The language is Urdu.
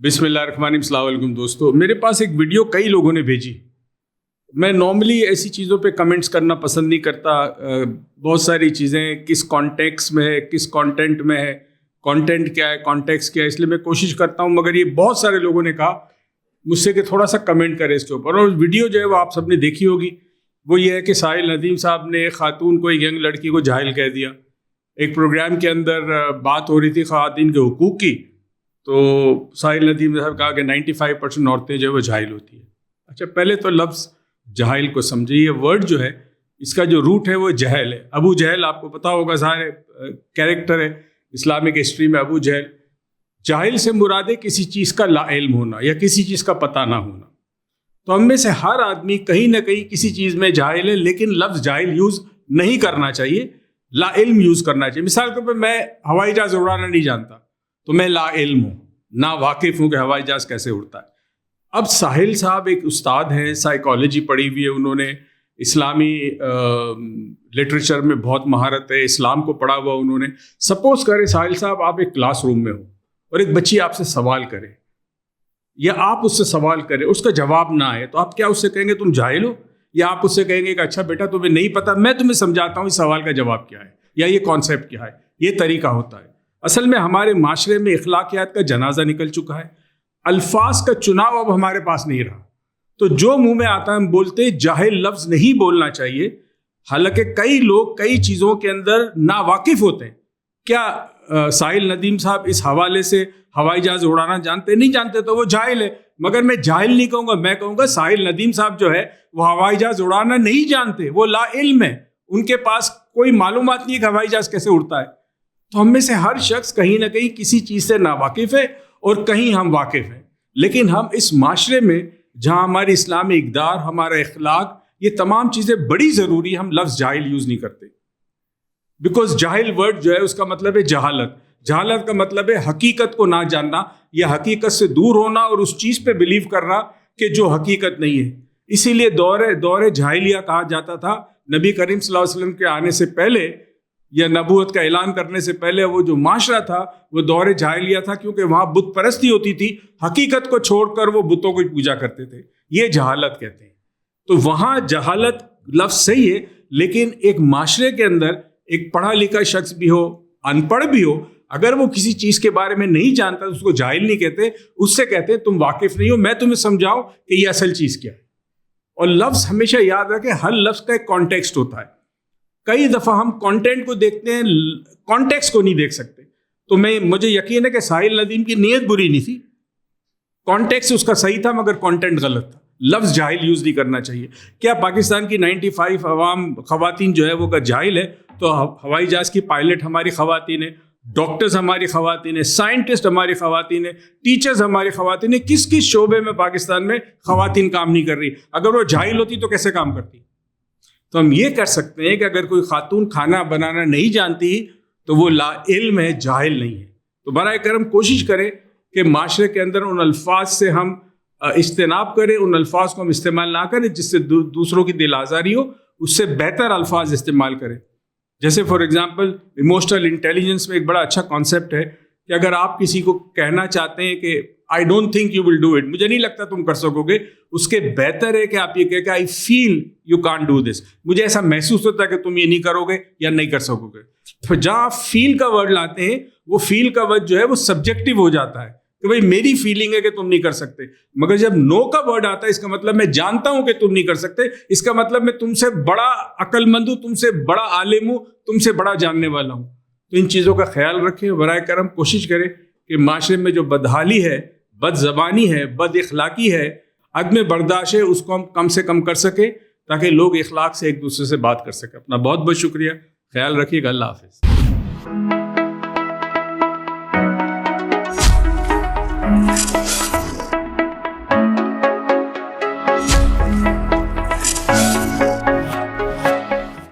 بسم اللہ الرحمن الرحیم. السلام علیکم دوستو. میرے پاس ایک ویڈیو کئی لوگوں نے بھیجی. میں نارملی ایسی چیزوں پہ کمنٹس کرنا پسند نہیں کرتا. بہت ساری چیزیں کس کانٹیکس میں ہے, کس کانٹینٹ میں ہے, کانٹینٹ کیا ہے, کانٹیکس کیا ہے, اس لیے میں کوشش کرتا ہوں. مگر یہ بہت سارے لوگوں نے کہا مجھ سے کہ تھوڑا سا کمنٹ کرے اس کے اوپر. اور ویڈیو جو ہے وہ آپ سب نے دیکھی ہوگی. وہ یہ ہے کہ ساحل ندیم صاحب نے ایک خاتون کو, ایک ینگ لڑکی کو جاہل کہہ دیا. ایک پروگرام کے اندر بات ہو رہی تھی خواتین کے حقوق کی, تو ساحل ندیم صاحب کہا کہ 95% عورتیں جو ہے وہ جاہل ہوتی ہیں. اچھا, پہلے تو لفظ جاہل کو سمجھے. یہ ورڈ جو ہے اس کا جو روٹ ہے وہ جہل ہے. ابو جہل آپ کو پتا ہوگا, سارے کیریکٹر ہے اسلامک ہسٹری میں. ابو جہل, جاہل سے مراد ہے کسی چیز کا لا علم ہونا یا کسی چیز کا پتہ نہ ہونا. تو ہم میں سے ہر آدمی کہیں نہ کہیں کسی چیز میں جاہل ہے, لیکن لفظ جاہل یوز نہیں کرنا چاہیے, لا علم یوز کرنا چاہیے. مثال کے طور پہ میں ہوائی جہاز اڑانا نہیں جانتا تو میں لا علم ہوں, نہ واقف ہوں کہ ہوائی جہاز کیسے اڑتا ہے. اب ساحل صاحب ایک استاد ہیں, سائیکالوجی پڑھی ہوئی ہے انہوں نے, اسلامی لٹریچر میں بہت مہارت ہے, اسلام کو پڑھا ہوا انہوں نے. سپوز کریں ساحل صاحب آپ ایک کلاس روم میں ہو اور ایک بچی آپ سے سوال کرے یا آپ اس سے سوال کریں, اس کا جواب نہ آئے, تو آپ کیا اس سے کہیں گے تم جاہل ہو, یا آپ اس سے کہیں گے کہ اچھا بیٹا تمہیں نہیں پتا, میں تمہیں سمجھاتا ہوں اس سوال کا جواب کیا ہے یا یہ کانسیپٹ کیا ہے. یہ طریقہ ہوتا ہے. اصل میں ہمارے معاشرے میں اخلاقیات کا جنازہ نکل چکا ہے. الفاظ کا چناؤ اب ہمارے پاس نہیں رہا, تو جو منہ میں آتا ہے ہم بولتے. جاہل لفظ نہیں بولنا چاہیے, حالانکہ کئی لوگ کئی چیزوں کے اندر ناواقف ہوتے ہیں. کیا ساحل ندیم صاحب اس حوالے سے ہوائی جہاز اڑانا جانتے نہیں جانتے تو وہ جاہل ہے. مگر میں جاہل نہیں کہوں گا, میں کہوں گا ساحل ندیم صاحب جو ہے وہ ہوائی جہاز اڑانا نہیں جانتے, وہ لا علم ہے, ان کے پاس کوئی معلومات نہیں ہے کہ ہوائی جہاز کیسے اڑتا ہے. تو ہم میں سے ہر شخص کہیں نہ کہیں کسی چیز سے ناواقف ہے اور کہیں ہم واقف ہیں. لیکن ہم اس معاشرے میں جہاں ہماری اسلامی اقدار, ہمارا اخلاق, یہ تمام چیزیں بڑی ضروری, ہم لفظ جاہل یوز نہیں کرتے. بیکاز جاہل ورڈ جو ہے اس کا مطلب ہے جہالت. جہالت کا مطلب ہے حقیقت کو نہ جاننا یا حقیقت سے دور ہونا اور اس چیز پہ بلیو کرنا کہ جو حقیقت نہیں ہے. اسی لیے دور جاہلیہ کہا جاتا تھا. نبی کریم صلی اللہ علیہ وسلم کے آنے سے پہلے یا نبوت کا اعلان کرنے سے پہلے وہ جو معاشرہ تھا وہ دور جاہلیہ تھا, کیونکہ وہاں بت پرستی ہوتی تھی. حقیقت کو چھوڑ کر وہ بتوں کو پوجا کرتے تھے. یہ جہالت کہتے ہیں. تو وہاں جہالت لفظ صحیح ہے, لیکن ایک معاشرے کے اندر ایک پڑھا لکھا شخص بھی ہو, ان پڑھ بھی ہو, اگر وہ کسی چیز کے بارے میں نہیں جانتا تو اس کو جاہل نہیں کہتے, اس سے کہتے ہیں تم واقف نہیں ہو, میں تمہیں سمجھاؤں کہ یہ اصل چیز کیا ہے. اور لفظ ہمیشہ یاد رکھیں, ہر لفظ کا ایک کانٹیکسٹ ہوتا ہے. کئی دفعہ ہم کانٹینٹ کو دیکھتے ہیں, کانٹیکسٹ کو نہیں دیکھ سکتے. تو مجھے یقین ہے کہ ساحل ندیم کی نیت بری نہیں تھی, کانٹیکسٹ اس کا صحیح تھا, مگر کانٹینٹ غلط تھا. لفظ جاہل یوز نہیں کرنا چاہیے. کیا پاکستان کی 95 عوام خواتین جو ہے وہ جاہل ہے؟ تو ہوائی جہاز کی پائلٹ ہماری خواتین ہیں, ڈاکٹرز ہماری خواتین ہیں, سائنٹسٹ ہماری خواتین ہیں, ٹیچرز ہماری خواتین ہیں. کس کس شعبے میں پاکستان میں خواتین کام نہیں کر رہی؟ اگر وہ جاہل ہوتی تو کیسے کام کرتی؟ تو ہم یہ کر سکتے ہیں کہ اگر کوئی خاتون کھانا بنانا نہیں جانتی تو وہ لا علم ہے, جاہل نہیں ہے. تو برائے کرم کوشش کریں کہ معاشرے کے اندر ان الفاظ سے ہم اجتناب کریں, ان الفاظ کو ہم استعمال نہ کریں جس سے دوسروں کی دل آزاری ہو. اس سے بہتر الفاظ استعمال کریں. جیسے فار ایگزامپل ایموشنل انٹیلیجنس میں ایک بڑا اچھا کانسیپٹ ہے کہ اگر آپ کسی کو کہنا چاہتے ہیں کہ I don't think you will do it, مجھے نہیں لگتا تم کر سکو گے, اس کے بہتر ہے کہ آپ یہ کہیں کہ I feel you can't do this, مجھے ایسا محسوس ہوتا ہے کہ تم یہ نہیں کرو گے یا نہیں کر سکو گے. تو جہاں آپ فیل کا ورڈ لاتے ہیں, وہ فیل کا ورڈ جو ہے وہ سبجیکٹو ہو جاتا ہے کہ بھائی میری فیلنگ ہے کہ تم نہیں کر سکتے. مگر جب نو کا ورڈ آتا ہے, اس کا مطلب میں جانتا ہوں کہ تم نہیں کر سکتے, اس کا مطلب میں تم سے بڑا عقل مند ہوں, تم سے بڑا عالم ہوں, تم سے بڑا جاننے والا ہوں. تو ان چیزوں کا خیال رکھیں. برائے کرم کوشش کریں کہ معاشرے میں جو بدحالی ہے, بد زبانی ہے, بد اخلاقی ہے, عدم برداشت ہے, اس کو ہم کم سے کم کر سکیں تاکہ لوگ اخلاق سے ایک دوسرے سے بات کر سکیں. اپنا بہت بہت شکریہ, خیال رکھیے گا. اللہ حافظ.